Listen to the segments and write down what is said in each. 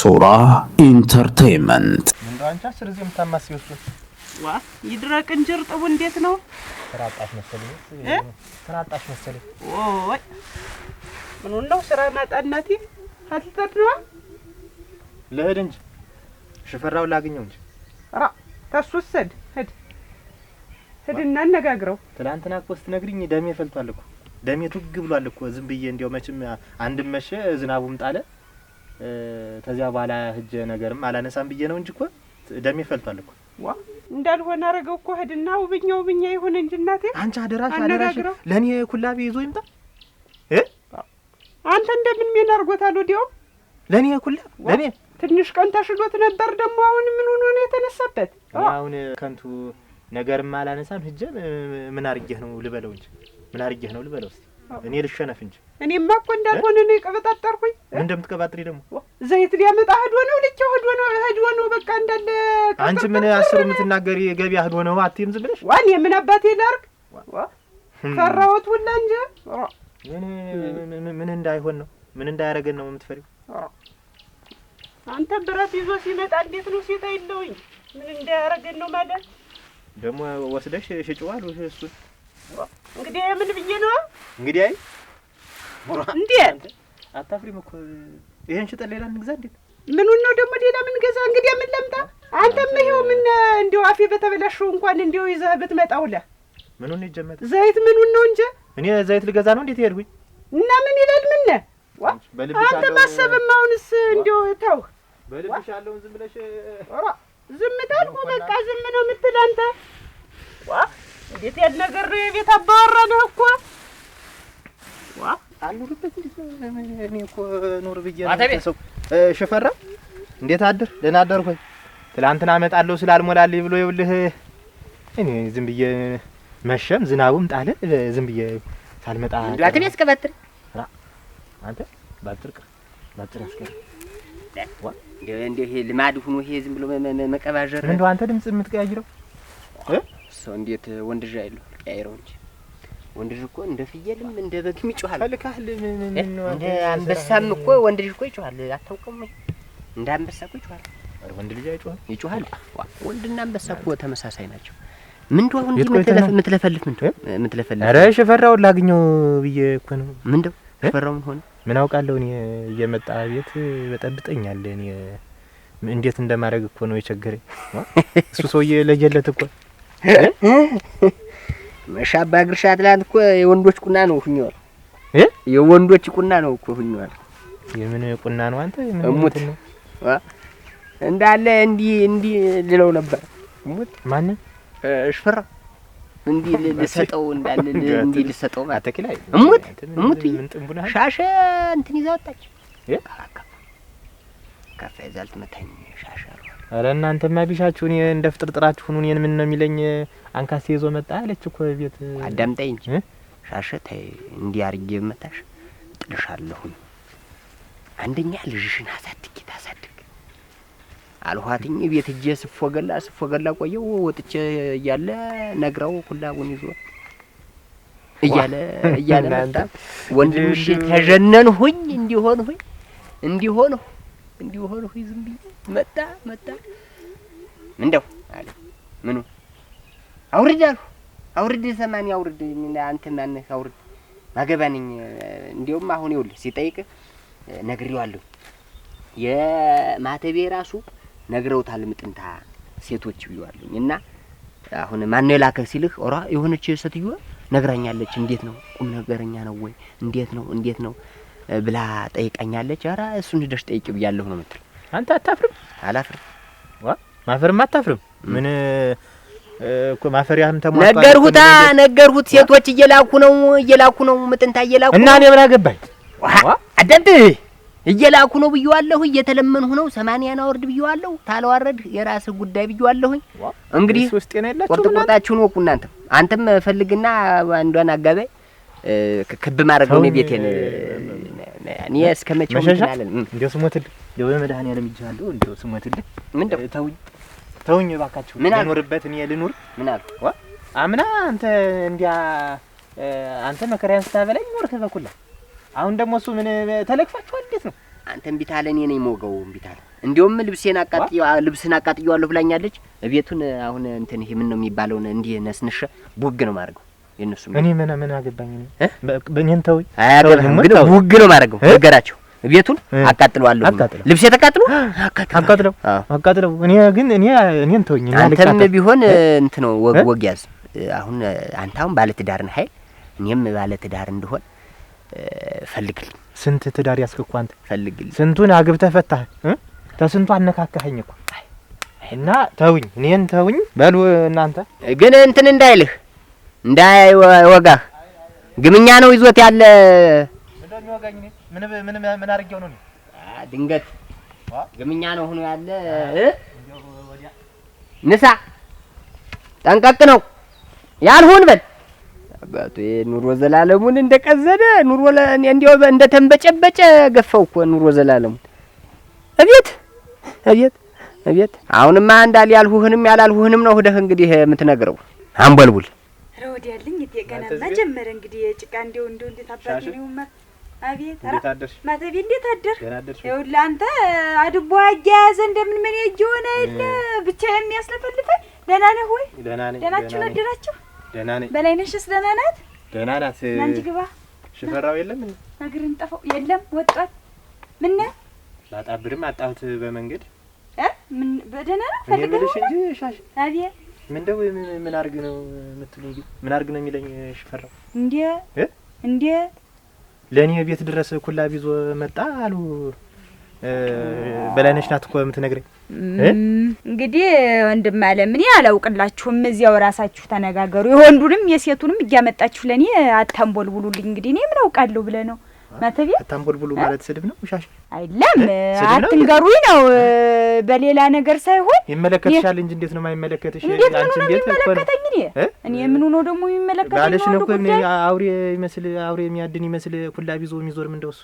ሱራ ኢንተርቴይንመንት እንደው አንቺ አስር ጊዜ የምታማስይው እሱ ዋ ይድረቅ እንጂ እርጥቡ እንዴት ነው? ተራጣሽ መሰለኝ ተራጣሽ መሰለኝ። ኦይ ምን ነው ስራ ማጣናቲ አትተት ነው ለሄድ እንጂ ሽፈራው ላግኘው እንጂ ራ ተሱሰድ ሄድና አነጋግረው። ትላንትና እኮ ስትነግሪኝ ደሜ ፈልቷል እኮ ደሜ ቱግ ብሏል እኮ ዝም ብዬ እንዲያው መቼም አንድም መሸ ዝናቡም ጣለ ተዚያ በኋላ ህጀ ነገርም አላነሳም ብዬ ነው እንጂ እኮ ደሜ ፈልቷል እኮ። ዋ እንዳልሆነ አረገው እኮ ሄድና ውብኛ ይሁን እንጂ እናቴ አንቺ አደራሽ ለኔ ኩላቤ ይዞ ይምጣ አንተ እንደምን ምን አርጎታል ወዲያው ለኔ ኩላ ለኔ ትንሽ ቀን ተሽሎት ነበር ደግሞ አሁን ምን ሆኖ ነው የተነሳበት? አሁን ከንቱ ነገርም አላነሳም ህጀ ምን አርጌህ ነው ልበለው እንጂ ምን አርጌህ ነው ልበለው እስቲ እኔ ልሸነፍ እንጂ እኔማ እኮ እንዳልሆነ ነው የቀበጣጠርኩኝ። ምን እንደምትቀባጥሪ ደግሞ ዘይት ሊያመጣ ሄዶ ነው በቃ እንዳለ አንቺ ምን አስሩ የምትናገሪ ገበያ ሄዶ ነው አትይም ዝም ብለሽ ዋን የምን አባቴ ላርግ ፈራሁት ሁላ እንጂ ምን እንዳይሆን ነው ምን እንዳያረገን ነው የምትፈሪው? አንተ ብረት ይዞ ሲመጣ እንዴት ነው ሲታ ይለውኝ ምን እንዳያረገን ነው ማለት ደግሞ ወስደሽ ሽጭዋል እሱ እንግዲህ ምን ብዬ ነው እንግዲህ አይ እንዴ አታፍሪም እኮ ይሄን ሽጠን ሌላ እንግዛ እንዴ ምኑን ነው ደግሞ ሌላ ምን ገዛ እንግዲህ ምን ለምጣ አንተም ይሄው ምን እንዴው አፌ በተበላሽው እንኳን እንዴው ይዘህ ብትመጣውለ ምኑን ይጀመጥ ዘይት ምኑን ነው እንጂ እኔ ዘይት ልገዛ ነው እንዴት ይሄድኩኝ እና ምን ይላል ምን አንተ ባሰብም አሁንስ እንዴው ተው በልብሽ ያለውን ዝም ብለሽ ዝም ታልኩ በቃ ዝም ነው የምትል አንተ እንዴት ያለ ነገር ነው የቤት አባወራ ነህ እኮ አልኖርበት እኔ እኮ ኖር ብዬ ነው ሽፈራ እንዴት አድር ደህና አደርኩ ትላንትና አመጣለሁ ስላልሞላልኝ ብሎ ይውልህ እኔ ዝም ብዬ መሸም ዝናቡም ጣለ ዝም ብዬ ሳልመጣ ዳተም ያስከባጥር አንተ ባጥርቅ ያስከረ እንዴ ይሄ ልማድ ሆኖ ይሄ ዝም ብሎ መቀባጀር እንደው አንተ ድምጽ የምትቀያይረው ሰው እንዴት ወንድ ልጅ አይደል ቀያይረው እንጂ ወንድ ልጅ እኮ እንደ ፍየልም እንደ በግም ይጮሃል። ፈልካል ምን ነው እንደ አንበሳም እኮ ወንድ ልጅ እኮ ይጮሃል። አታውቅም? እንደ አንበሳ እኮ ይጮሃል። ወንድ ልጅ ይጮሃል። ወንድና አንበሳ እኮ ተመሳሳይ ናቸው። ምንድነው አሁን የምትለፈልፍ ምንድነው? ኧረ ሽፈራው ላግኘው ብዬ እኮ ነው። ምንድነው ሽፈራው ምን ሆነ? ምን አውቃለሁ እኔ እየመጣ ቤት በጠብጠኛል። እኔ እንዴት እንደማረግ እኮ ነው የቸገረኝ። እሱ ሰውዬ ለጀለት እኮ መሻባ ግርሻ ትላንት እኮ የወንዶች ቁና ነው ሁኛል። የወንዶች ቁና ነው እኮ ሁኛል። የምን ቁና ነው አንተ? የምን እሙት ነው እንዳለ እንዲ ልለው ነበር። እሙት ማን ሽፈራ እንዲ ልሰጠው እንዳለ እንዲ ልሰጠው አተክላይ እሙት ምን ጥንቡና ሻሸ እንትን ይዛ ወጣች። ካፌ ዛልት መታኝ ሻሻ አረ እናንተማ ቢሻችሁ እኔ እንደ ፍጥርጥራችሁ ሁኑ እኔን ምን ነው የሚለኝ አንካሴ ይዞ መጣ አለች እኮ ቤት አዳምጠኝ እንጂ ሻሸታይ እንዲ አርጌ መታሽ ጥልሻለሁ። አንደኛ ልጅሽን ታሳድግ አልኋትኝ ቤት እጄ ስፎገላ ቆየው ወጥቼ እያለ ነግራው ኩላውን ይዞ እያለ መጣ ወንድምሽ ተጀነንሁኝ እንዲሆን ዝም ብዬ መጣ እንደው አለ ምኑ አውርድ ሰማን ያውርድ አንተ ማነህ አውርድ ማገባንኝ እንዴውም አሁን ይውል ሲጠይቅ ነግሬዋለሁ የማተቤ ራሱ ነግረውታል ምጥንታ ሴቶች ብየዋለሁኝ እና አሁን ማን ነው የላከ ሲልህ ኦራ የሆነች ሴትዮ ነግራኛለች እንዴት ነው ቁም ነገረኛ ነው ወይ እንዴት ነው ብላ ጠይቃኛለች። ኧረ እሱን ሄደሽ ጠይቂ ብያለሁ ነው የምትል አንተ አታፍርም? አላፍርም ማፈርም አታፍርም? ምን እኮ ማፈሪያም ተሟጣ ነገርሁት ሴቶች እየላኩ ነው ምጥንታ እየላኩ እና እኔ ምን አገባኝ አዳምጥ እየላኩ ነው ብየዋለሁ እየተለመንሁ ነው 80 አወርድ ብየዋለሁ ታለዋረድ የራስህ ጉዳይ ብየዋለሁ። እንግዲህ ቆርጣችሁን ወቁ አንተም ፈልግና አንዷን አጋባይ ክብ ማረገው ነው ቤቴን እኔ እስከመቼው እንላለን እንደው ስሞትልህ እንደው በመድኃኒዓለም ይጃለሁ እንደው ስሞትልህ ምንድነው ተውኝ እባካችሁ ልኖርበት እኔ ልኑር ምን አልኩ አምና አንተ መከራያን ስታበላኝ ኖርክ በኩላ አሁን ደግሞ እሱ ምን ተለክፋችኋል እንዴት ነው አንተም ቢታለ እኔ ነኝ ሞገው ቢታለ እንዲያውም ልብስን አቃጥየዋለሁ ብላኛለች። ቤቱን አሁን እንትን ይሄ ምን ነው የሚባለውን እንዲህ ነስንሽ ቡግ ነው ማድረገው። የነሱ እኔ ምን አገባኝ ነው በእኔን ተውኝ። አያገባም ግን ቡግ ነው ማድረገው። ነገራቸው ቤቱን አቃጥለዋለሁ። ልብስ የተቃጥሎ አቃጥለው እኔን ተውኝ። አንተም ቢሆን እንትን ነው ወግ ያዝ። አሁን አንተ አሁን ባለ ትዳር ነህ አይደል? እኔም ባለ ትዳር እንደሆን ፈልግልኝ። ስንት ትዳር ያስከኩ አንተ ፈልግልኝ። ስንቱን አግብተህ ፈታህ ተስንቱ አነካካኸኝ እኮ እና ተውኝ፣ እኔን ተውኝ በሉ እናንተ። ግን እንትን እንዳይልህ እንዳይወጋህ ግምኛ ነው ይዞት ያለ። ምንድነው ወጋኝ? ምን አርጌው ነው? ድንገት ግምኛ ነው ሆኖ ያለ። ንሳ ጠንቀቅ ነው ያልሁን በል አባቱ። ኑሮ ዘላለሙን እንደቀዘደ ኑሮ እንዲያው እንደተንበጨበጨ ገፈው እኮ ኑሮ ዘላለሙን። አቤት አሁንማ እንዳል ያልሁህንም ያላልሁህንም ነው ሄደህ እንግዲህ የምትነግረው። አንበልቡል ረውድ ያለኝ ገናማ ጀመረ እንግዲህ ጭቃ እንዴው እንዴት አባቴ ነውማ። አቤት ማተቤ እንዴት አደር? ይኸውልህ አንተ አድቦ አያያዘ እንደምን ምን የሆነ አይደል ብቻ የሚያስለፈልፈኝ። ደህና ነህ ወይ? ደህናችሁ አደራችሁ? ደህና ነኝ። በላይነሽስ ደህና ናት? ደህና ናት። አንቺ ግባ። ሽፈራው የለም እንዴ? እግርን ጠፋው የለም ወጣት። ምን ነው ላጣብርም አጣሁት በመንገድ ምን በደህና ነው ፈልገሽ እንጂ ሻሽ። አቤት ምንድነው ምን አርግ ነው የምትሉኝ? ምን አርግ ነው የሚለኝ ሽፈራው? እንዴ ለኔ ቤት ድረስ ኩላብ ይዞ መጣ አሉ። በላይነሽ ናት እኮ የምትነግረኝ። እንግዲህ ወንድም አለ ምን ያላውቅላችሁም፣ እዚያው ራሳችሁ ተነጋገሩ። የወንዱንም የሴቱንም እያመጣችሁ ለኔ አታምቦልቡሉልኝ። እንግዲህ እኔ ምን አውቃለሁ ብለህ ነው ማተቤ? አታምቦልቡሉ ማለት ስድብ ነው ሻሽ? አይደለም አትንገሩኝ ነው፣ በሌላ ነገር ሳይሆን ይመለከትሻል እንጂ እንዴት ነው የማይመለከትሽ? አንቺ ቤት ይመለከተኝ እኔ ምን ሆኖ ደግሞ የሚመለከተኝ ባለሽ ነው እኮ አውሬ የሚያድን ይመስል ኩላብ ይዞ የሚዞር ምን እንደው እሱ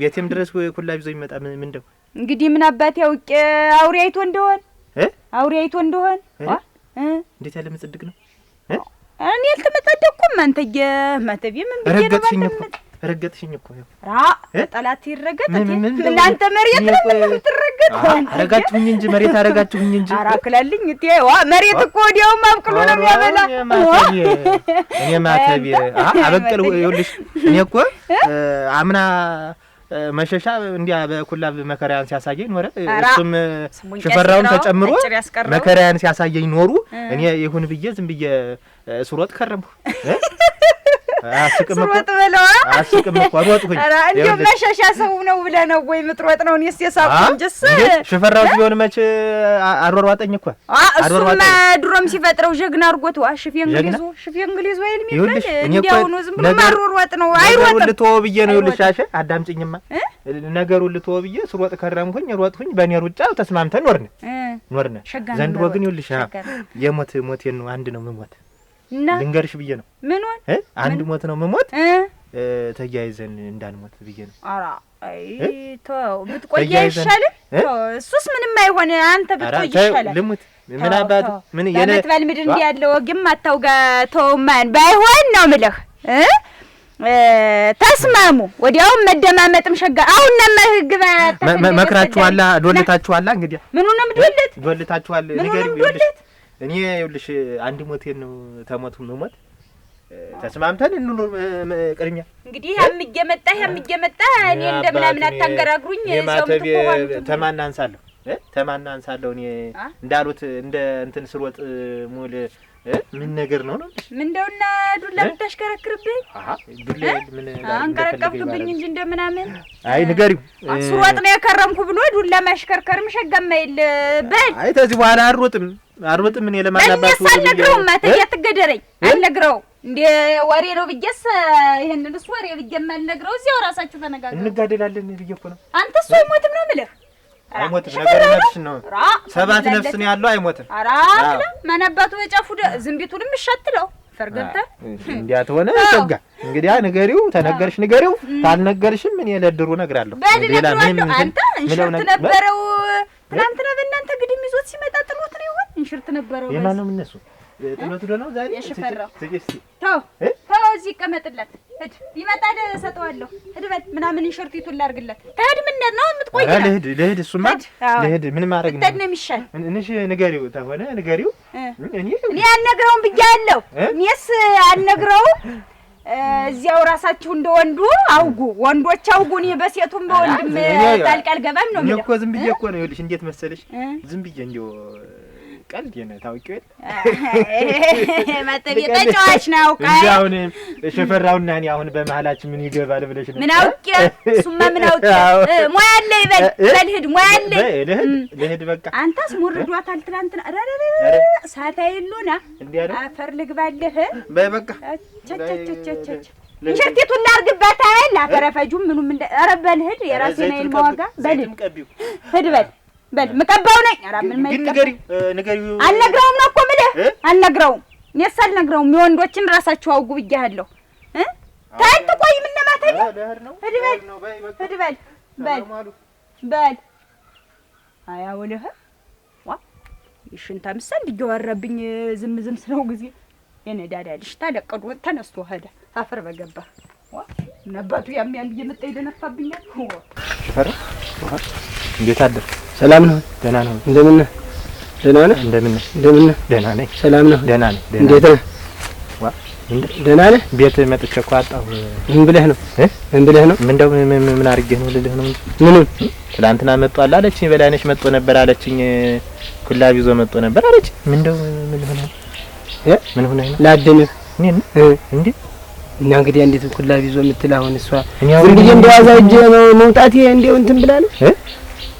ቤቴም ድረስ ኩላብ ይዞ ይመጣ ምን እንደው እንግዲህ ምን አባቴ አውቄ አውሬ አይቶ እንደሆን እንዴት ያለ ምጽድቅ ነው። እኔ አልተመጣደኩም አንተዬ ማተቤ ምን ረገጥሽኝ እኮ ጠላት ይረገጥ እናንተ መሬት ነው የምትረገጥ። አረጋችሁኝ እንጂ መሬት አረጋችሁኝ እንጂ አራክላልኝ መሬት እኮ ወዲያውም አብቅሎ ነው የሚያበላ። እኔ ማተቤ አበቀልሁ። ይኸውልሽ እኔ እኮ አምና መሸሻ እንዲያ በኩላብ መከራያን ሲያሳየኝ ኖረ። እሱም ሽፈራውን ተጨምሮ መከራያን ሲያሳየኝ ኖሩ። እኔ ይሁን ብዬ ዝም ብዬ ስሮጥ ከረምኩ። አስቅም እኮ ሮጥኩኝ። እንዲያው መሸሻ ሰው ነው ብለህ ነው ወይ የምትሮጥ ነው? እኔስ የሳብኩ እንጂስ ሽፈራው ቢሆን መች አሯሯጠኝ እኮ። እሱማ ድሮም ሲፈጥረው ጀግና አድርጎት ሽፌ እንግሊዝ ወይ የሚባል እንዲያው ነው። ዝም ብሎ ማሯሯጥ ነው። አይሮጥም። ልተወው ብዬ ነው። ይኸውልሽ ሻሸ አዳምጪኝማ። ነገሩን ልተወው ብዬ ስሮጥ ከረምኩኝ። ሮጥኩኝ። በእኔ ሩጫ ተስማምተን ኖርን። ዘንድሮ ግን ይኸውልሽ ሞቴን ነው አንድ ነው የምሞት። ልንገርሽ ብዬ ነው። ምን ሆነ? አንድ ሞት ነው የምሞት። ተያይዘን እንዳንሞት ብዬ ነው። ኧረ አይ ተው ብትቆይ አይሻልም? እሱስ ምንም አይሆን። አንተ ብትቆይ ይሻላል። ልሙት ምን አባቱ ምን የነት ባልምድ እንዲህ ያለው ወግም አታውጋ። ተው ማን ባይሆን ነው የምልህ። ተስማሙ። ወዲያውም መደማመጥም ሸጋ። አሁን ነመህግባ መክራችኋላ፣ ዶልታችኋላ። እንግዲህ ምን ሆነ? ምድልት ዶልታችኋል። ንገሪው። ይኸውልሽ እኔ ይኸውልሽ አንድ ሞቴን ነው ተሞቱ መሞት ተስማምተን እንኑር። ቅድሚያ እንግዲህ ያም እየመጣ እኔ እንደምናምን አታንገራግሩኝ። ተማና አንሳለሁ እኔ እንዳሉት እንደ እንትን ስሮጥ ሙል ምን ነገር ነው ምን እንደውና ዱላ ብታሽከረክርብኝ? ዱላ ምን አንቀረቀብቱብኝ እንጂ እንደምናምን። አይ ንገሪው። ስሮጥ ነው የከረምኩ ብሎ ዱላ ማሽከርከርም ሸጋማ የለ በል። አይ ተዚህ በኋላ አልሮጥም እኔ ለማናባቱ አልነግረውም። ማተያ ትገደረኝ አልነግረው እንደ ወሬ ነው ብዬስ ይሄንንስ ወሬ ብዬም አልነግረው። እዚያው ራሳችሁ ተነጋገሩ። እንጋደላለን ብዬ እኮ ነው። አንተ እሱ አይሞትም ነው የምልህ። አይሞትም ነገር ነፍስ ነው። 7 ነፍስ ነው ያለው። አይሞትም። ኧረ ማናባቱ በጫፉ ዝምቢቱንም እሻትለው ፈርገብታ እንዲያ ተሆነ ተጋ እንግዲያ ንገሪው። ተነገርሽ ንገሪው። ታልነገርሽም እኔ ለድሩ እነግራለሁ። ሌላ ምንም አንተ እንሽርት ነበረው ትናንትና በእናንተ ግድም ይዞት ሲመጣ ጥሎት ነው ይሆን? እንሽርት ነበረው። የማን ነው እነሱ? ጥሎት ነው ዛሬ የሽፈራው ተው እዚህ ይቀመጥለት ሂድ ይመጣል እሰጠዋለሁ ሂድ በል ምናምን ሸርቲቱን ላድርግለት ሂድ ምን ነው የምትቆይ ልሂድ እሱማ ልሂድ ምን ማድረግ ነው ነው የሚሻል እንሽ ንገሪው ተሆነ ንገሪው እኔ አልነግረውም ብያለሁ እኔስ አልነግረውም እዚያው ራሳችሁ እንደወንዱ አውጉ ወንዶች አውጉ እኔ በሴቱም በወንድም ጣልቃ አልገባም ነው የሚለው እኮ ዝም ብዬ እኮ ነው ይኸውልሽ እንዴት መሰለሽ ዝም ብዬ እንደው ቀልድ የነ ታውቂው ማተብ የተጫዋች ነው ቃል አሁን ሸፈራውና እኔ አሁን በመሃላችን ምን ይገባል ብለሽ ነው ምን አውቄ እሱማ ምን አውቄ ሙያ አለ ይበል በልሂድ ሙያ አለ ልሂድ በቃ አንተስ ሙርዷታል ትላንትና ሳታይሉና አፈር ልግባልህ በቃ ቸቸቸቸቸ እንሽርቲቱን ላርግባት አይደል አፈረፈጁም ምኑም እንደ ኧረ በልሂድ የራሴ ነው የማዋጋ በልሂድ ሂድ በል መቀባው ነኝ ኧረ ምን ንገሪው አልነግረውም ነው እኮ የምልህ አልነግረውም እኔስ አልነግረውም የወንዶችን ራሳችሁ አውጉ ብያለሁ ታንተ ቆይ ምን ለማተኝ ሂድ በል አያውልህ ዋ ይሽንታ ምሰል ይገወረብኝ ዝም ስለው ጊዜ የነዳዳልሽ ታለቀዱ ተነስቶ ሄደ አፈር በገባ ዋ ነባቱ ያም እየመጣ ይደነፋብኛል ፈራ እንዴት አደር ሰላም ነው ደህና ነው እንደምን ደህና ነህ እንደምን ደህና ነኝ ሰላም ነው ደህና ነኝ እንዴት ነህ ዋ ደህና ነህ ቤት መጥቼ እኮ አጣሁ ምን ብለህ ነው ምንድነው ምን አድርጌህ ነው ልልህ ነው ምን ትላንትና መጥቷል አለችኝ በላይነሽ መጥቶ ነበር አለችኝ ኩላብ ይዞ መጥቶ ነበር አለች ምንድነው ምን ሆነ ነው ላደንህ እኔን እንዴ እና እንግዲህ እንዴት ኩላብ ይዞ የምትል አሁን እሷ ዝም ብዬ እንደዋዛ እጄ መውጣቴ እንደው እንትን ብላ ነው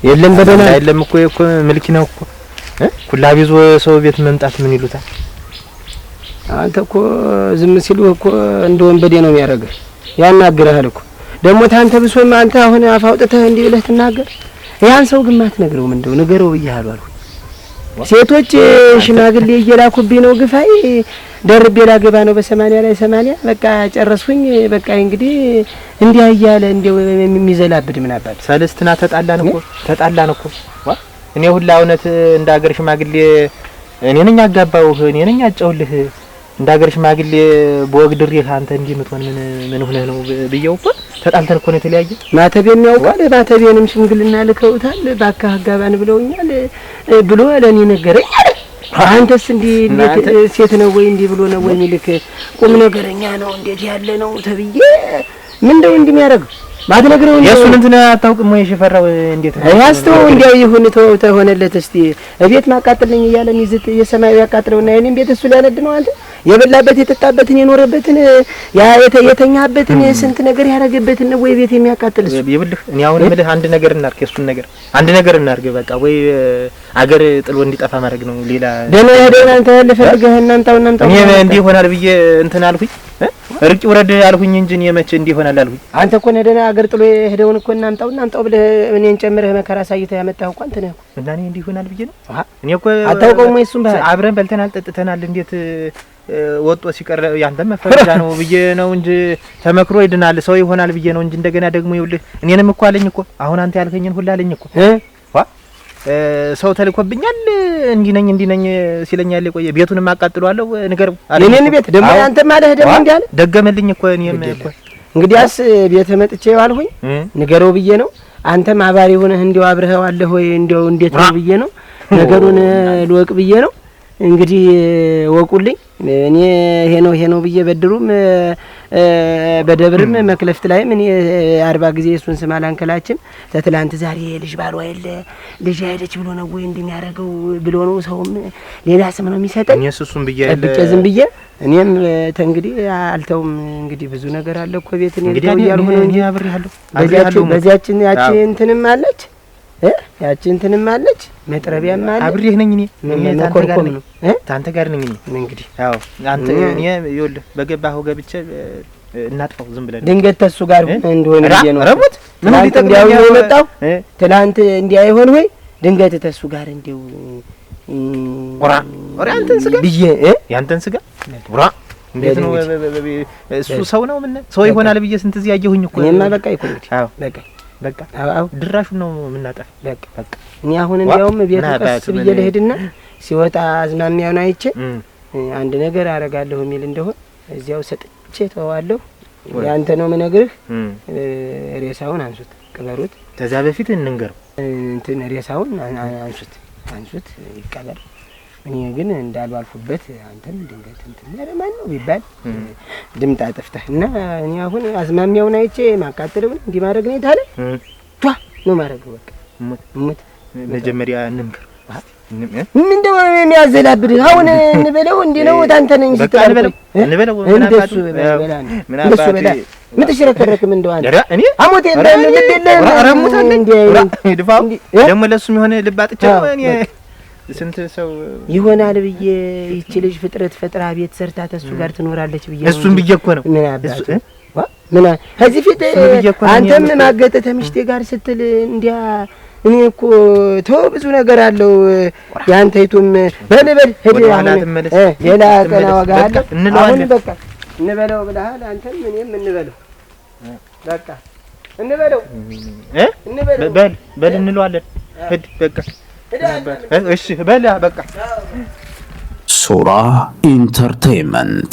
የለም በደና የለም እኮ ምልኪ ነው እኮ ኩላብ ይዞ ሰው ቤት መምጣት ምን ይሉታል አንተ እኮ ዝም ሲሉ እኮ እንደ ወንበዴ ነው የሚያደርግህ ያናግርሃል እኮ ደግሞ ታንተ ብሶም አንተ አሁን አፋውጥተህ እንዲህ ብለህ ትናገር ያን ሰው ግን ማትነግረው ምንድነው ንገረው ብያለሁ አልኩ ሴቶች ሽማግሌ እየላኩብኝ ነው ግፋይ ደርቤ ላገባ ነው በ80 ላይ 80 በቃ ጨረስኩኝ በቃ እንግዲህ እንዲያ እያለ እንደው የሚዘላብድ ምን አባል ሰለስትና ተጣላን እኮ ዋ እኔ ሁላ እውነት እንደ ሀገር ሽማግሌ እኔ ነኝ አጋባውህ እኔ ነኝ አጫውልህ እንደ ሀገር ሽማግሌ በወግ ድሬህ አንተ እንዲህ ምትሆን ምን ሆነህ ነው ብየው እኮ ተጣልተን እኮ ነው የተለያየ ማተቤን ያውቃል ማተቤንም ሽምግልና ልከውታል ባካ አጋባን ብለውኛል ብሎ ለኔ ነገረኝ አንተስ እንዲህ እንዴት ሴት ነው ወይ እንዲህ ብሎ ነው ወይ ሚልክ ቁም ነገረኛ ነው እንዴት ያለ ነው ተብዬ ምንድነው እንደሚያደርገው ማትነግረው የሱን እንትን አታውቅም ወይ ሽፈራው እንዴት ነው ያስተው እንዲያው ይሁን ተሆነለት እስቲ እቤት ማቃጠልኝ እያለ ሚዝት የሰማዩ ያቃጥለውና የኔን ቤት እሱ ሊያነድ ነው አንተ የበላበት የጠጣበትን የኖረበትን ያ የተኛበትን ስንት ነገር ያረገበትን ነው ወይ ቤት የሚያቃጥል እሱ ይብልህ እኔ አሁን ምልህ አንድ ነገር እናርክ የሱን ነገር አንድ ነገር እናርክ በቃ ወይ አገር ጥሎ እንዲጠፋ ማድረግ ነው ሌላ ደህና አንተ ለፈልገህ እናምጣው እኔ እንዲህ ይሆናል ብዬ እንትን አልኩኝ እርቂ ወረድ አልኩኝ እንጂ እኔ መቼ እንዲህ ይሆናል አልኩኝ አንተ እኮ ነህ አገር ጥሎ ሄደውን እኮ እናምጣው ብለህ እኔን ጨምረህ መከራ ሳይተህ ያመጣው እኮ አንተ ነህ እና እኔ እንዲህ ይሆናል ብዬ ነው እኔ እኮ አታውቀውም ወይ እሱን አብረን በልተናል ጠጥተናል እንዴት ወጦ ሲቀር ያንተም መፈረጃ ነው ብዬ ነው እንጂ ተመክሮ ይድናል ሰው ይሆናል ብዬ ነው እንጂ እንደገና ደግሞ ይውልህ እኔንም እኮ አለኝ እኮ አሁን አንተ ያልከኝን ሁሉ አለኝ እኮ ሰው ተልኮብኛል እንዲህ ነኝ ሲለኛል የቆየ ቤቱንም አቃጥሏለሁ ንገረው እኔን ቤት ደግሞ አንተ ማለት ደግሞ እንዴ አለ ደገመልኝ እኮ እኔም እኮ እንግዲያስ ቤት መጥቼ ዋልሁኝ ንገረው ብዬ ነው አንተም አባሪ ሆነህ እንዲው አብረኸው አለ ሆይ እንዲው እንዴት ነው ብዬ ነው ነገሩን ልወቅ ብዬ ነው እንግዲህ ወቁልኝ እኔ ይሄ ነው ብዬ በድሩም በደብርም መክለፍት ላይ ምን 40 ጊዜ እሱን ስም አላንከላችም ተትላንት ዛሬ ልጅ ባሏ የለ ልጅ አይደች ብሎ ነው ወይ እንደሚያረገው ብሎ ነው ሰውም ሌላ ስም ነው የሚሰጠኝ እኔ እሱን ብዬ ዝም ብዬ እኔም እንግዲህ አልተውም እንግዲህ ብዙ ነገር አለ እኮ ቤት እኔ ያልሁ ነው እንጂ አብሬያለሁ በዚያችን ያቺ እንትንም አለች ያቺ እንትንም አለች መጥረቢያም አለ አብሬህ ነኝ እኔ ታንተ ጋር ነኝ እኔ እንግዲህ ያው አንተ እኔ ይኸውልህ በገባኸው ገብቼ እናጥፋው ዝም ብለን ድንገት ተሱ ጋር እንደሆነ ብዬ ነው ረቡት ምን ሊጠቅም የመጣው ትላንት እንዲያይሆን ወይ ድንገት ተሱ ጋር እንደው ወራ አንተን ስጋ ብዬ ያንተን ስጋ ወራ እንዴት ነው እሱ ሰው ነው ምን ሰው ይሆናል ብዬ ስንት እዚህ ያየሁኝ እኮ እኔማ በቃ ይኩን እንግዲህ በቃ አው ድራሹን ነው የምናጠፍ በቃ እኔ አሁን እንዲያውም ቤት ቀስ ብዬ ልሄድና ሲወጣ አዝማሚያውን አይቼ አንድ ነገር አረጋለሁ የሚል እንደሆነ እዚያው ሰጥቼ ተዋለሁ። ያንተ ነው የምነግርህ። ሬሳውን አንሱት፣ ቅበሩት። ከዛ በፊት እንንገረው እንትን ሬሳውን አንሱት ይቀበር። እኔ ግን እንዳልዋልኩበት አንተም ድንገት እንትን ያለማን ነው ቢባል ድምጣ ጠፍተህ እና እኔ አሁን አዝማሚያውን አይቼ ማቃጠለውን እንዲህ ማድረግ ነው የታለ ቷ ነው ማድረግ በቃ ሙት መጀመሪያ እንንገር ምን እንደው የሚያዘላብድ አሁን እንበለው እንዴ ነው ታንተ ነኝ ስትል እንበለው ምን አባቴ ምን ተሽረከረክም እንደው አንተ እኔ አሞቴ እንደለም አረሙት እንዴ ድፋው ደግሞ ለሱም የሆነ ልባጥቻ እኔ ስንት ሰው ይሆናል ብዬ ይቺ ልጅ ፍጥረት ፈጥራ ቤት ሰርታ ተሱ ጋር ትኖራለች ብዬ እሱም ብዬ እኮ ነው ምን አባቱ ምን ከዚህ ፊት አንተም ማገጠ ተምሽቴ ጋር ስትል እንዲያ እኔ እኮ ተው ብዙ ነገር አለው ያንተይቱም በልበል ሄደ አሁን ሌላ ቀና ወጋ አለ አሁን በቃ እንበለው ብለሃል አንተም እኔም እንበለው በቃ እንበለው በል እንለዋለን ሂድ በቃ እሺ በል በቃ ሱራ ኢንተርቴይንመንት